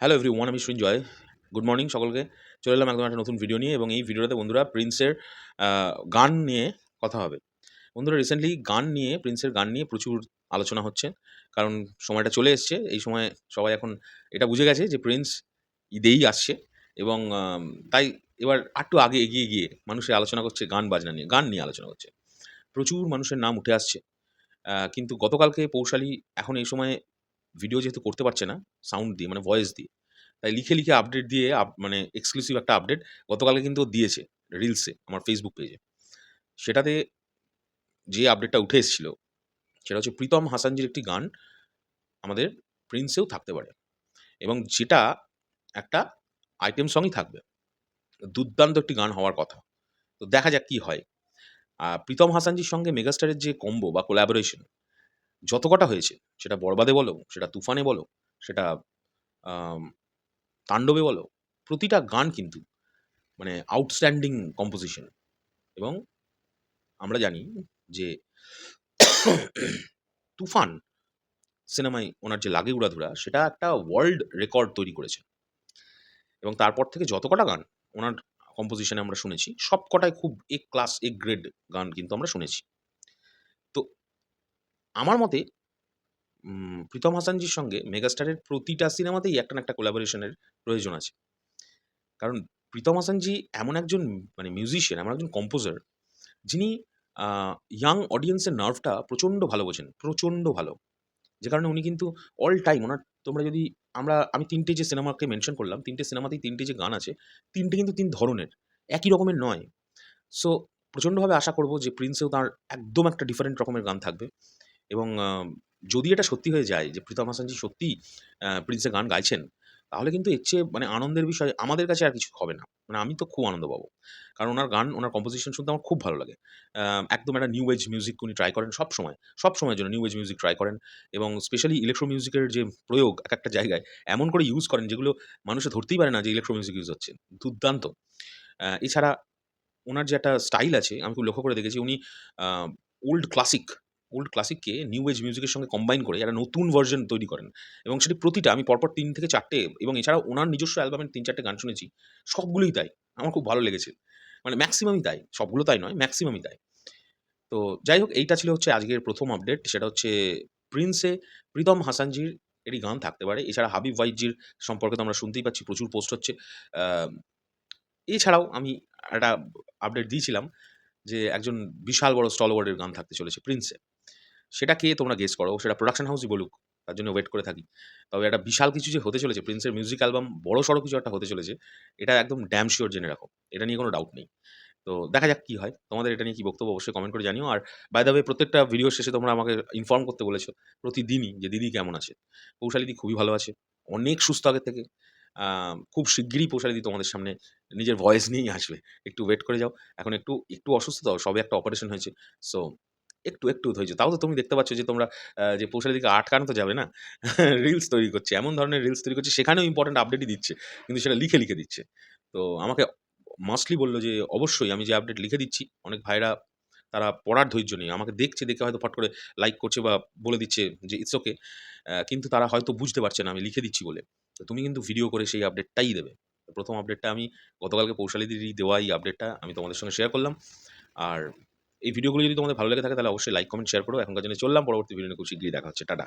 Hello everyone, আমি Srinjoy. Good morning সকলকে। চলে এলাম একদম একটা নতুন ভিডিও নিয়ে, এবং এই ভিডিওটাতে বন্ধুরা প্রিন্সের গান নিয়ে কথা হবে। বন্ধুরা, রিসেন্টলি প্রিন্সের গান নিয়ে প্রচুর আলোচনা হচ্ছে, কারণ সময়টা চলে এসছে। এই সময় সবাই এখন এটা বুঝে গেছে যে প্রিন্স ঈদেই আসছে, এবং তাই এবার একটু আগে এগিয়ে গিয়ে মানুষের আলোচনা করছে গান নিয়ে আলোচনা করছে। প্রচুর মানুষের নাম উঠে আসছে। কিন্তু গতকালকে পৌশালী এখন এই সময়ে ভিডিও যেহেতু করতে পারছে না সাউন্ড দিয়ে, মানে ভয়েস দিয়ে, তাই লিখে আপডেট দিয়ে মানে এক্সক্লুসিভ একটা আপডেট গতকালকে কিন্তু ও দিয়েছে রিলসে, আমার ফেসবুক পেজে। সেটাতে যে আপডেটটা উঠে এসেছিল সেটা হচ্ছে প্রীতম হাসানজির একটি গান আমাদের প্রিন্সেও থাকতে পারে, এবং যেটা একটা আইটেম সংই থাকবে। দুর্দান্ত একটি গান হওয়ার কথা। তো দেখা যাক কি হয়। প্রীতম হাসানজির সঙ্গে মেগাস্টারের যে কম্বো বা কোলাবোরেশন যত কটা হয়েছে, সেটা বরবাদে বলো, সেটা তুফানে বলো, সেটা আম তাণ্ডবে বলো, প্রতিটা গান কিন্তু মানে আউটস্ট্যান্ডিং কম্পোজিশন। এবং আমরা জানি যে তুফান সিনেমায় ওনার যে লাগে উড়াধুরা, সেটা একটা ওয়ার্ল্ড রেকর্ড তৈরি করেছে, এবং তারপর থেকে যত কটা গান ওনার কম্পোজিশনে আমরা শুনেছি, সব কটাই খুব এ ক্লাস এ গ্রেড গান কিন্তু আমরা শুনেছি। তো আমার মতে প্রীতম হাসানজির সঙ্গে মেগাস্টারের প্রতিটা সিনেমাতেই একটা না একটা কোলাবোরেশনের প্রয়োজন আছে। কারণ প্রীতম হাসানজি এমন একজন মানে মিউজিশিয়ান, এমন একজন কম্পোজার, যিনি আ ইয়াং অডিয়েন্সের নার্ভটা প্রচণ্ড ভালো বোঝেন, প্রচণ্ড ভালো। যে কারণে উনি কিন্তু অল টাইম ওনার, তোমরা যদি আমি ৩ টে যে সিনেমাকে মেনশন করলাম, ৩ টে সিনেমাতেই ৩ টে যে গান আছে, ৩ টে কিন্তু ৩ ধরনের। একই রকমের নয়। সো প্রচণ্ডভাবে আশা করব যে প্রিন্সেও তার একদম একটা ডিফারেন্ট রকমের গান থাকবে, এবং যদি এটা সত্যি হয়ে যায় যে প্রীতম হাসানজি সত্যিই প্রিন্সের গান গাইছেন, তাহলে কিন্তু এর চেয়ে মানে আনন্দের বিষয় আমাদের কাছে আর কিছু হবে না। মানে আমি তো খুব আনন্দ পাবো। কারণ উনার গান, উনার কম্পোজিশন শুনতে আমার খুব ভালো লাগে। একদম একটা নিউ এজ মিউজিক উনি ট্রাই করেন সবসময়। সবসময়ের জন্য নিউ এজ মিউজিক ট্রাই করেন, এবং স্পেশালি ইলেকট্রো মিউজিকের যে প্রয়োগ একেকটা জায়গায় এমন করে ইউজ করেন, যেগুলো মানুষে ধরতেই পারে না যে ইলেকট্রো মিউজিক ইউজ হচ্ছে। দুর্দান্ত! এছাড়া উনার যে একটা স্টাইল আছে, আমি খুব লক্ষ্য করে দেখেছি, উনি আ ওল্ড ক্লাসিক, ওল্ড ক্লাসিককে নিউ এজ মিউজিকের সঙ্গে কম্বাইন করে একটা নতুন ভার্শন তৈরি করেন, এবং সেটি প্রতিটা আমি পরপর ৩ থেকে ৪ টে, এবং এছাড়াও উনার নিজস্ব অ্যালবামের ৩-৪ টে গান শুনেছি। সবগুলোই তাই। আমার খুব ভালো লেগেছে। মানে মেক্সিমামই তাই। সবগুলো তাই নয়, মেক্সিমামই তাই। তো যাই হোক, এইটা ছিল হচ্ছে আজকের ১ম আপডেট। সেটা হচ্ছে প্রিন্সে প্রীতম হাসানজির এরই গান থাকতে পারে। এছাড়া হাবিব ওয়াহিদজির সম্পর্কে তো আমরা শুনতেই পাচ্ছি, প্রচুর পোস্ট হচ্ছে। আ এছাড়াও আমি একটা আপডেট দিয়েছিলাম যে একজন বিশাল বড় স্টলওয়ার্ড এর গান থাকতে চলেছে প্রিন্সের। সেটা কে তোমরা গেস করো। সেটা প্রোডাকশন হাউসই বলুক। তার জন্য ওয়েট করে থাকি। তবে একটা বিশাল কিছু যে হতে চলেছে, প্রিন্সের মিউজিক অ্যালবাম বড়সড় কিছু একটা হতে চলেছে। এটা একদম ড্যাম সিউর জেনে রাখো। এটা নিয়ে কোনো ডাউট নেই। তো দেখা যাক কি হয়। তোমাদের এটা নিয়ে কি বক্তব্য অবশ্যই কমেন্ট করে জানিও। আর বাই দ্য ওয়ে, প্রত্যেকটা ভিডিওর শেষে তোমরা আমাকে ইনফর্ম করতে বলেছো প্রতিদিনই যে দিদি কেমন আছে। পৌশালিদি খুবই ভালো আছে। অনেক সুস্থ আগের থেকে। আ খুব শিগগিরই পৌশালিদি তোমাদের সামনে নিজের ভয়েস নিয়েই আসবে। একটু ওয়েট করে যাও। এখন একটু অসুস্থ তো, সবে একটা অপারেশন হয়েছে। সো একটু ধৈর্য। তাও তো তুমি দেখতে পাচ্ছ যে তোমরা যে পৌশালিদিকে আটকানো তো যাবে না। রিলস তৈরি করছে। এমন ধরনের রিলস তৈরি করছে, সেখানেও ইম্পোর্টেন্ট আপডেটই দিচ্ছে। কিন্তু সেটা লিখে দিচ্ছে। তো আমাকে মাস্টলি বলল যে অবশ্যই আমি যে আপডেট লিখে দিচ্ছি, অনেক ভাইরা তারা পড়ার ধৈর্য নেই। আমাকে দেখছে, দেখে হয়তো ফট করে লাইক করছে বা বলে দিচ্ছে যে ইটস ওকে। কিন্তু তারা হয়তো বুঝতে পারছে না আমি লিখে দিচ্ছি বলে। তো তুমি কিন্তু ভিডিও করে সেই আপডেটটাই দেবে। তো ১ম আপডেটটা আমি গতকালকে পৌশালিদিরই দেওয়া এই আপডেটটা আমি তোমাদের সঙ্গে শেয়ার করলাম। আর এই ভিডিওগুলো যদি তোমাদের ভালো লেগে থাকে, তাহলে অবশ্যই লাইক, কমেন্ট, শেয়ার করো। এখনকার জন্য চললাম। পরবর্তী ভিডিও নিয়ে খুব শিগগিরই দেখা হচ্ছে। টাটা।